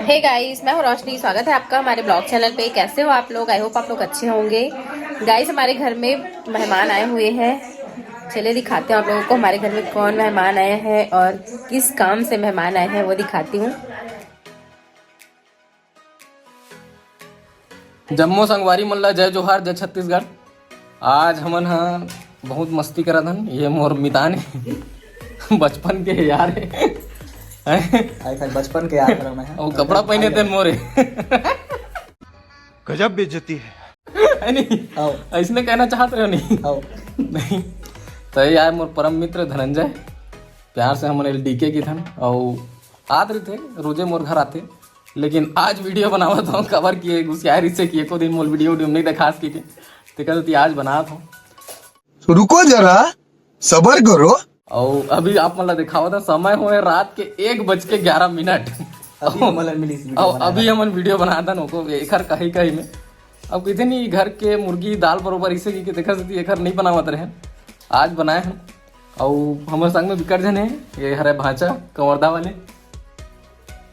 Hey guys, मैं हूँ रोशनी। स्वागत है आपका हमारे ब्लॉग चैनल पे। कैसे हो आप लोग? आई होप आप लोग अच्छे होंगे। गाइस, हमारे घर में मेहमान आए हुए हैं। चलिए दिखाते हैं आप लोगों को हमारे घर में कौन मेहमान आए हैं और किस काम से मेहमान आए हैं, वो दिखाती हूँ। जम्मू संगवारी मल्ला, जय जोहार, जय छत्तीसगढ़। आज हमन हाँ बहुत मस्ती करत हन। ये मोर मितान है, बचपन के यार है। बचपन के याद करो मैं और कपड़ा पहने थे मोरे। गजब बेइज्जती है। नहीं ऐसने कहना चाहते हो? नहीं नहीं तो ये आए मोर परम मित्र धनंजय। प्यार से हम LDK की थन और आते थे रोजे मोर घर आते। लेकिन आज वीडियो बनावा था कवर किए गुस्सायर इससे कि एको दिन मोर वीडियो नहीं देखा की तो कहते आज बना था। रुको जरा सबर करो। और अभी आप मतलब दिखावा था समय हुए रात के 1:11। अभी हमन वीडियो बनाता नको एकर कहीं कहीं में। अब कहते नहीं घर के मुर्गी दाल बरोबर इसे की देखा सकती एकर नहीं बनावत रहे। आज बनाए हैं और हमारे संग में बिकट जन है। ये हरे भांचा कंवरदा वाले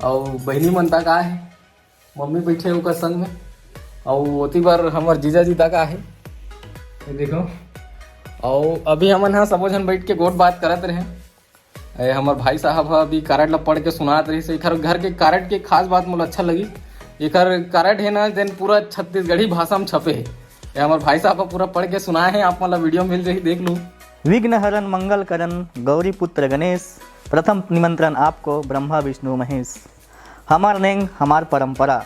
और बहनी मनता का है। मम्मी बैठे ओकर संग में और ओती बार हमार जीजा जी तक है। ये देखो और अभी हमन हाँ सबो जन बैठ के गोट बात करत रहे। हमार भाई साहब अभी कारड ला पढ़ के सुनात रही से। एकर घर के कारड के खास बात मोला अच्छा लगी। एकर कारड है ना देन पूरा छत्तीसगढ़ी भाषा में छपे है। ये हमार भाई साहब पूरा पढ़ के सुनाए हैं। आप मतलब वीडियो मिल रही देख लूँ। विघ्न हरन मंगल करन गौरी पुत्र गणेश, प्रथम निमंत्रण आपको ब्रह्मा विष्णु महेश। हमार नेंग हमार परंपरा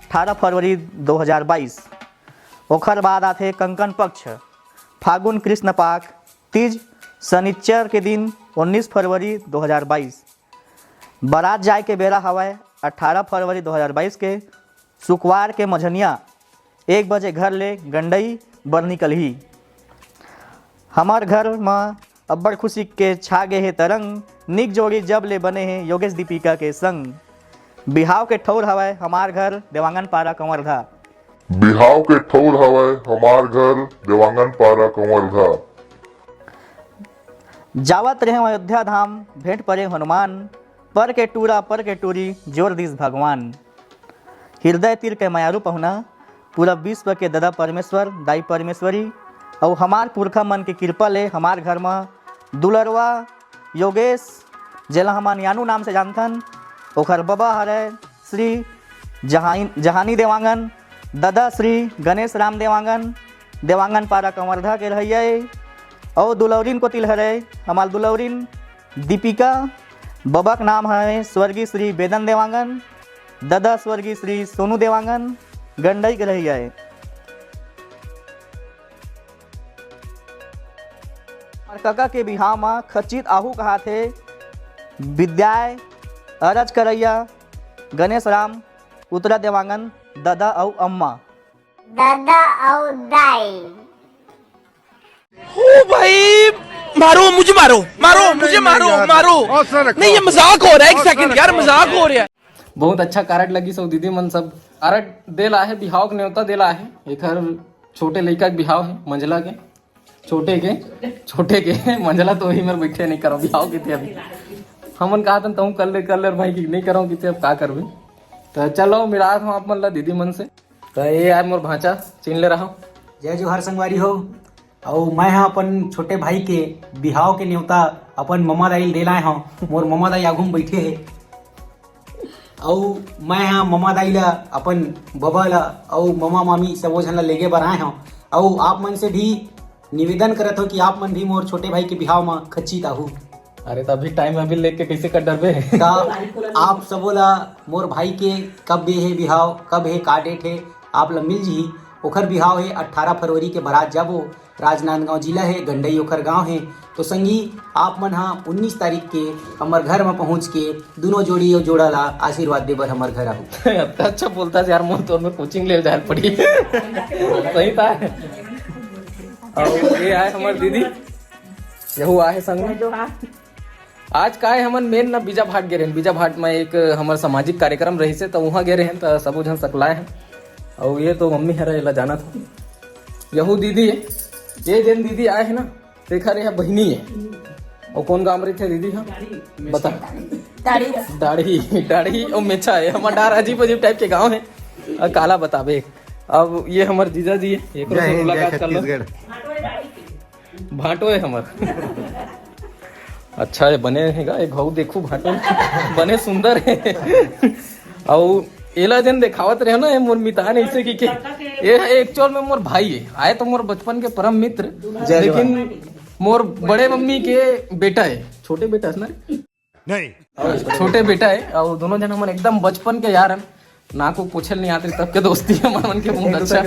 18 फरवरी 2022। ओखर बाद आते कंकन पक्ष, फागुन कृष्ण पाक, तीज शनिचर के दिन 19 फरवरी 2022। बारात जाए के बेरा हवाए 18 फरवरी 2022 के शुक्रवार के मझनिया 1 बजे घर ले गंडई बर निकलही। हमार घर में अब्बड़ खुशी के छागे हे तरंग, निक जोड़ी जब ले बने हैं योगेश दीपिका के संग। बिहाव के ठौर हवाए हमार घर देवांगन पारा कंवरधा। बिहाव के ठौर हवाए हमार घर देवांगन पारा कंवरधा। जावत रहे अयोध्या धाम भेंट परे हनुमान, पर के टूरा पर के टूरी जोर दिस भगवान। हृदय तीर के मायारू पहुना, पूरा विश्व के दादा परमेश्वर दाई परमेश्वरी और हमार पुरखा मन के कृपा ले हमार घर में दुलरवा योगेश जेला हमान यानू नाम से जानथन। ओखर बाबा हरे श्री जहानी देवांगन, दादा श्री गणेश राम देवांगन, देवांगन पारा कंवरधा के रहिए। और दुलौरिन को तिल हरे हमार दुलौरिन दीपिका। बाबा का नाम है स्वर्गीय श्री वेदन देवांगन, दादा स्वर्गीय श्री सोनू देवांगन, गंडई के रहिए। और काका के बिहाव में खचित आहू कहा थे विद्याय अरज करैया गणेश राम, उत्तरा देवांगन, दादा और अम्मा। दादा और दाई। ओ भाई मारो मुझे, मारो मारो मुझे, मारो मारो। नहीं ये मजाक हो रहा है, एक सेकंड यार मजाक हो रहा है। बहुत अच्छा कारड लगी सब दीदी मन सब कारड देला है। बिहाव के न्योता देला है। एकर छोटे लड़का के बिहाव है मंझला के छोटे के मंझला तो वही मेरे बैठे नहीं करो बिहाव के थे। अभी हमन कहा था तुम कर ले भाई की नहीं करो कि अब का करबे। तो चलो मिलात हूँ आप मन ला दीदी मन से। तो ये यार मोर भांचा चिन ले रहा हूँ। जय जोहार संगवारी हो। और मैं हाँ अपन छोटे भाई के बिहाव के न्योता अपन ममा दाई ले लाए हूँ। मोर ममा दाई आगू में बैठे है और मैं हाँ ममा दाई ला अपन बाबा ला और ममा मामी सबो झन ला लेके बर आए हूँ। और आप मन से भी निवेदन करत हो कि आप मन भी मोर छोटे भाई के बिहाव में खच्चित आहू। अरे तो अभी टाइम अभी लेके कैसे कर डरबे। आप सबो ला मोर भाई के कब बे है बिहाव, कब है का डेट है आप ला मिल जी। ओखर बिहाव है 18 फरवरी के बारात जाबो। राजनांदगांव जिला है, गंडई ओखर गांव है। तो संगी आप मन हाँ 19 तारीख के हमार घर में पहुंच के दोनों जोड़ी और जोड़ा ला आशीर्वाद दे बर हमार घर आहू। अच्छा बोलता यार मोर तो में कोचिंग ले जाए पड़ी। सही था। और ये आए हमार दीदी यहू आए संग में। आज का है हमन मेन ना बीजा भाट गे रहे। बीजा भाट में एक हमार सामाजिक कार्यक्रम रही से तो वहाँ गे रहे तो सबो झन सकलाए हैं। और ये तो मम्मी है ला जाना था। यहू दीदी है। ये जन दीदी आए है ना देखा रहे बहनी है और कौन काम रही थे दीदी? हाँ बता। दाढ़ी दाढ़ी और मेछा है हमारा डार अजीब अजीब टाइप के गांव है। और काला बताबे। अब ये हमारे जीजा जी है, एक मुलाकात कर लो। भाटो है हमार। अच्छा है बने हैगा एक घाव देखो भाटो बने सुंदर है। और एला जन देखावत रहे ना मोर मितान ऐसे की के ये एक्चुअल में मोर भाई है, आए तो मोर बचपन के परम मित्र, लेकिन मोर बड़े मम्मी के बेटा है, छोटे बेटा है ना नहीं छोटे बेटा है। और दोनों जन हमारे एकदम बचपन के यार हैं, ना को पूछल नहीं आते तब के दोस्ती है मन के बहुत अच्छा।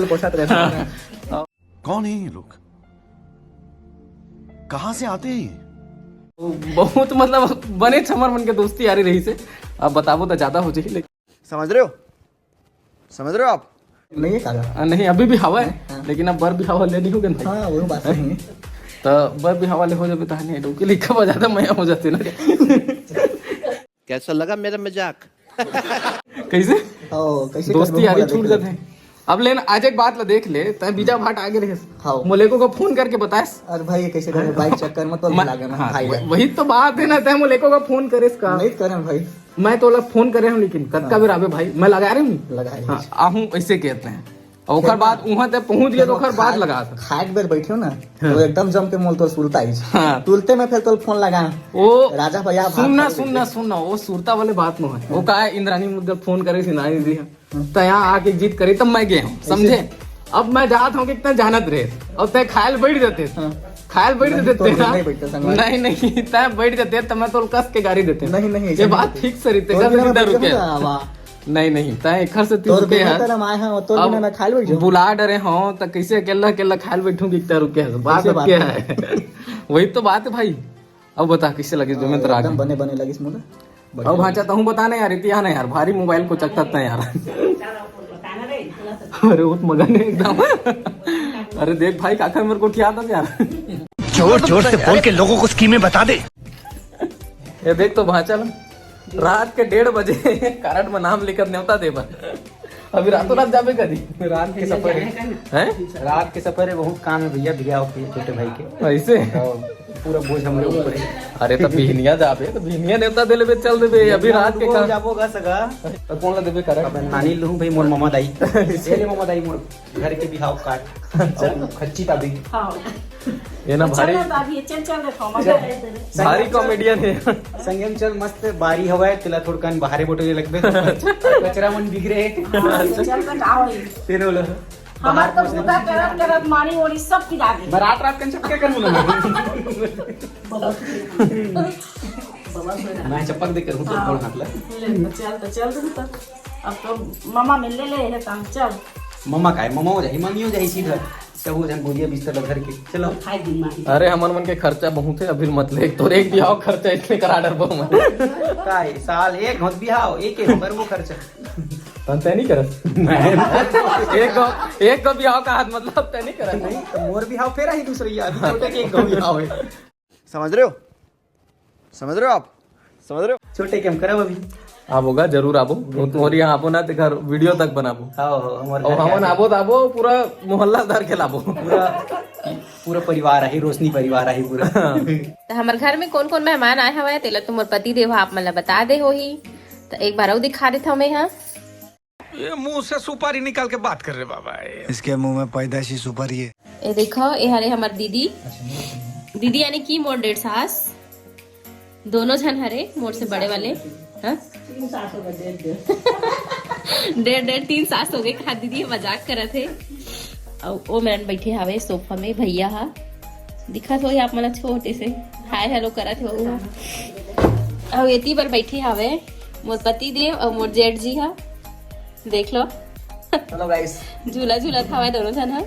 कौन है ये लोग, कहाँ से आते हैं? बहुत मतलब बने हमारे मन के दोस्ती यारी रही से। अब बताबो तो ज्यादा हो जाए, समझ रहे हो आप? नहीं है काला? नहीं अभी भी हवा है, लेकिन अब बर भी हवा लेनी होगी ना। हाँ वो बात है। तो बर भी हवा ले हो जाए तो नहीं डोके लिखा हुआ ज्यादा मया हो जाते ना। कैसा लगा मेरा मजाक? कैसे कैसे दोस्ती यारी छूट जाते हैं। अब लेन आज एक बात ला देख ले, तय बीजा भाट आगे रहे। हाँ। मोलेको को फोन करके बताएस। अरे भाई ये कैसे करें, बाइक चक्कर में तो लागे ना हाँ, भाई। वही तो बात है ना, तय मोलेको का फोन करे इसका नहीं करें भाई, मैं तो फोन करे हूँ, लेकिन कद का भी आवे भाई मैं लगा रही हूँ लगाए हाँ, आहूँ ऐसे कहते हैं। और ओखर बाद वहां तक पहुंच गए तो ओखर बाद लगा था खाट बेर बैठे हो ना तो एकदम जम के मोल तो सुरता ही हाँ। तुलते में फिर तो फोन लगा वो राजा भैया सुनना वो सुरता वाले बात में है। वो कहा इंद्रानी मुद्दा फोन करे सिनाई दी तो यहाँ आके जीत करी तब मैं गया हूँ, समझे। अब मैं जात हूँ कि इतना जानत रहे और तय खायल बैठ जाते, खायल बैठ देते नहीं तय बैठ जाते तो मैं तो कस के गाड़ी देते नहीं ये बात फिक्स रुके नहीं तय घर से तू रुके है बुला डरे हो तो कैसे अकेला अकेला खायल बैठूंगी इतना रुके है बात क्या है। वही तो बात है भाई। अब बता किससे लगे जो मैं तो बने लगी मुझे। अब भाचा तो हूँ बताना यार इतिहास है यार, भारी मोबाइल को चकता यार। अरे वो मगन है एकदम। अरे देख भाई काका मेरे को क्या था यार, जोर जोर से बोल के लोगों को स्कीमें बता दे। ये देख तो भाचा रात के 1:30 बजे कारण में नाम लिखत न्योता देवा। अभी रातों रात जाबे कदी रात के सफर है, रात के सफर है, बहुत काम है भैया बिया छोटे भाई के ऐसे पूरा बोझ हमारे ऊपर है। अरे तो बिहनिया जाबे तो बिहनिया न्योता दे लेबे चल देबे अभी रात के का जाबोगा सगा तो कौन ला देबे करे अपन नानी लूं भाई मोर मामा दाई ले मामा दाई मोर घर के बिहाव काट खच्ची ताबी ये ना भारी भारी कॉमेडियन है। संगम चल मस्त बारी हवा तिला थोड़कन बाहरे बोटले लगबे कचरा मन बिगरे फिर बोलो हमार तो पूरा करत मारी ओड़ी सब पिला दे रात रात कन चपके कर मुना मैं चपक दे कर हूं तो फोन हाथ ले चल तो अब तो मामा मिल ले है काम चल मम्मा का है मम्मा हो जाए मम्मी हो जाए सीधा सब हो जाए बुझिया बिस्तर घर के चलो खाई दिन मारी। अरे हमन मन के खर्चा बहुत है अभी मत ले तो एक बिहाव खर्चा इतने करा डर बहु मन काय साल एक होत बिहाव एक नंबर वो खर्चा तय नहीं करत एक को बिहाव का हाथ मतलब तय नहीं करत नहीं तो मोर बिहाव फेरा ही दूसरी अभी छोटे के एक गो बिहाव है। समझ रहे हो आप छोटे के हम करब अभी आप होगा जरूर आबो तुम्हारी यहाँ आबो ना तो घर वीडियो तक बनाबो और हमन आबो तो आबो पूरा मोहल्ला धर के लाबो पूरा परिवार है रोशनी परिवार है पूरा। तो हमारे घर में कौन कौन मेहमान आए हवे तेला तुम पति देव आप मतलब बता दे हो ही तो एक बार और दिखा देता हमें। यहाँ ये मुंह से सुपारी निकाल के बात कर रहे बाबा, इसके मुंह में पैदाशी सुपारी है। ये देखो ये हरे हमार दीदी यानी कि मोर 1.5 सास दोनों जन हरे मोर से बड़े वाले हाँ 3 सास हो गए खा दीदी मजाक कर थे। और वो मैंने बैठे हवे सोफा में भैया हा दिखत हो आप मतलब छोटे से हाय हेलो करत हो। और एती पर बैठे हवे मोर पति देव और मोर जेठ जी हा देख लो हेलो गाइस झूला झूला हवा दोनों जन हा।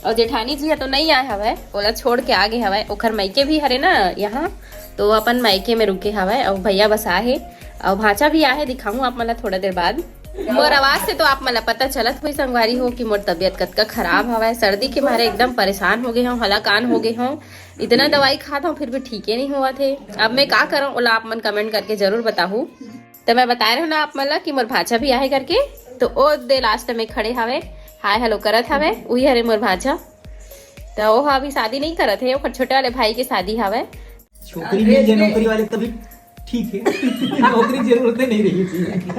और जेठानी जी है तो नहीं आए हवे ओला छोड़ के आगे हवे ओखर मायके भी हरे ना यहाँ तो अपन मायके में रुके हवे और भैया बस आहे और भाचा भी आहे दिखाऊं आप मतलब थोड़ा देर बाद। मोर आवाज से तो आप मतलब पता चलत हुई संगवारी हो कि मोर तबियत कतका खराब हवा सर्दी के मारे एकदम परेशान हो गए हूँ हलाकान हो गए हूँ इतना दवाई खाता हूँ फिर भी ठीक ही नहीं हुआ थे। अब मैं क्या करूँ ओला आप मन कमेंट करके जरूर बताऊँ। तो मैं बता रहा हूँ ना आप मतलब कि मोर भाचा भी आहे करके तो ओ दे लास्ट में खड़े हवे हाय हेलो करत हवे वही हरे मोर भाचा तो वो अभी शादी नहीं करत है छोटे वाले भाई की शादी हवे छोकरी मिल जाए नौकरी वाले तभी ठीक है। नौकरी की जरूरत नहीं रही,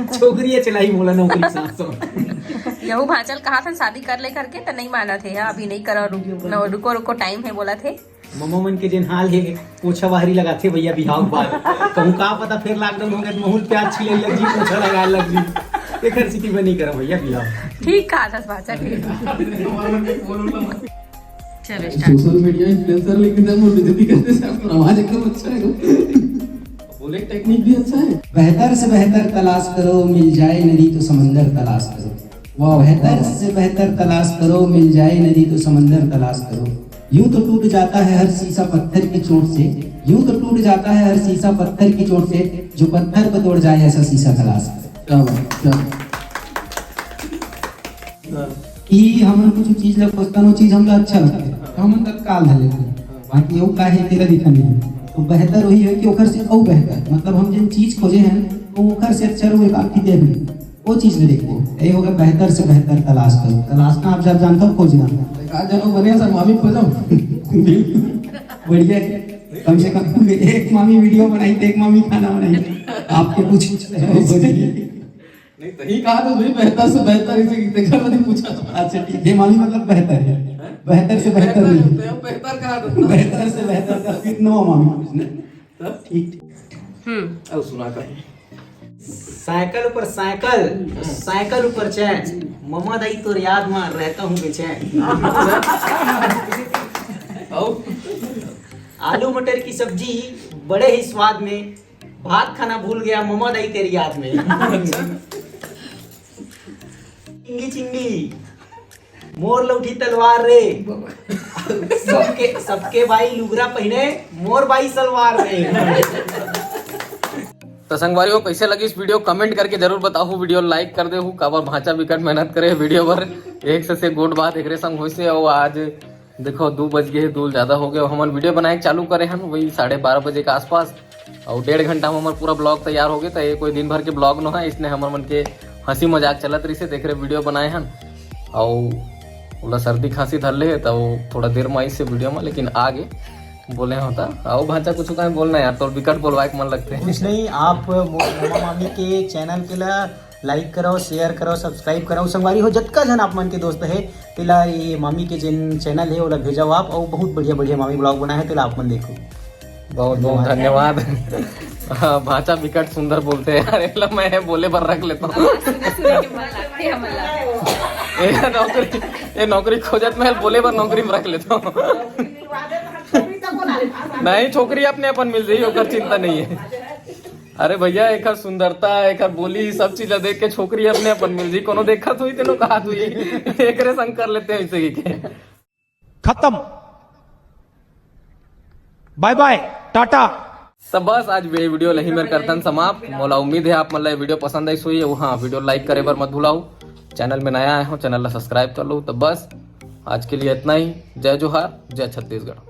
छोकरी है चलाई बोला नौकरी के साथ साथ। यहू भांचल कहा था शादी कर ले करके तो नहीं माना थे, अभी नहीं करो, रुको रुको टाइम है बोला थे। मम्मा मन के जिन हाल है पोछा बाहरी लगाते भैया बिहाव के बाद, कहूँ का पता फिर लॉकडाउन हो गया तो महूल प्याज छिले लग जी, पोछा लगा लग जी, एक सिटी में नहीं करो भैया बिहाव। ठीक कहा था भाचा, ठीक। चलो सोशल मीडिया इन्फ्लुएंसर लेकिन जब वो बेइज्जती करते हैं आपका आवाज एकदम अच्छा है, बोले टेक्निक भी अच्छा है। बेहतर से बेहतर तलाश करो, मिल जाए नदी तो समंदर तलाश करो। वाह, बेहतर से बेहतर तलाश करो, मिल जाए नदी तो समंदर तलाश करो। यूं तो टूट जाता है हर शीशा पत्थर की चोट से, यूं तो टूट जाता है हर शीशा पत्थर की चोट से, जो पत्थर को तोड़ जाए ऐसा शीशा तलाश करो। कि हम कुछ चीज लग खोजता नो चीज हमला अच्छा लगता है तो हम तत्काल धर लेते हैं, बाकी वो का है तेरा दिखा नहीं। तो बेहतर वही है कि ओखर से और बेहतर, मतलब हम जिन चीज खोजे हैं तो ओखर से अच्छा वो बाकी दे भी वो चीज में देखो। यही होगा बेहतर से बेहतर तलाश करो। तलाशना आप जब जानते हो खोजना, आज जानो बने सर मामी खोजो। बढ़िया, कम से कम एक मामी वीडियो बनाई तो एक मामी खाना बनाई, आपके कुछ नहीं सही कहा तो भाई, बेहतर से बेहतर इसे देखा मैंने पूछा। अच्छा ठीक है, मामी मतलब बेहतर है, बेहतर से बेहतर नहीं, बेहतर कहा तो बेहतर से बेहतर का कितना मामी ठीक। अब सुना कर साइकिल ऊपर साइकिल, साइकिल ऊपर चैन, मम्मा दाई तो याद में रहता हूँ बेचैन। आलू मटर की सब्जी बड़े ही स्वाद में, भात खाना भूल गया मम्मा दाई तेरी याद में। चिंगी चिंगी मोर लौठी तलवार रे, सबके भाई लुगरा पहने, मोर भाई सलवार रे। तो संगवारियों कैसे लगी इस वीडियो कमेंट करके जरूर बताओ, वीडियो लाइक कर दे हूँ, काबर भांचा विकट मेहनत करे वीडियो पर एक से गोट बात एक संग हो से। और आज देखो 2 बज गए, 2 ज्यादा हो गए, हम वीडियो बनाए चालू करे हैं वही 12:30 बजे के आसपास, और 1.5 घंटा में हमारा पूरा ब्लॉग तैयार हो गया। तो ये कोई दिन भर के ब्लॉग न है, इसने हमारे मन के हंसी मजाक चलत रही से देख रहे वीडियो बनाए हैं। और बोला सर्दी खांसी धर ले तो थोड़ा देर में आई से वीडियो में, लेकिन आगे बोले होता आओ भांचा कुछ कहीं बोलना यार, तो विकट बोलवाए के मन लगते हैं। कुछ नहीं, आप मम्मा मामी के चैनल के ला लाइक करो, शेयर करो, सब्सक्राइब करो। संगवारी हो जतका जन आप मन के दोस्त है तेला ये मामी के जिन चैनल है वो भेजाओ आप, और बहुत बढ़िया बढ़िया मामी ब्लॉग बनाए तेला आप मन देखो। बहुत बहुत धन्यवाद। हाँ, भांचा विकट सुंदर बोलते हैं यार, मैं बोले पर रख लेता हूँ। ये नौकरी खोजत में बोले पर नौकरी में रख लेता हूँ। नहीं, छोकरी अपने अपन मिल जाई, ओकर चिंता नहीं है। अरे भैया एक सुंदरता, एक बोली, सब चीज देख के छोकरी अपने अपन मिल जाई, कोनो देखत हुई तेनो कहा हुई एक रे संग कर लेते हैं ऐसे ही। खत्म, बाय बाय, टाटा। तो बस आज ये वीडियो यही मेरे करतन समाप्त। मोला उम्मीद है आप मतलब वीडियो पसंद आई हुई है। हाँ, वीडियो लाइक करे बर मत भूलाओ, चैनल में नया आए हो चैनल ला सब्सक्राइब कर लो। तो बस आज के लिए इतना ही। जय जोहार, जय छत्तीसगढ़।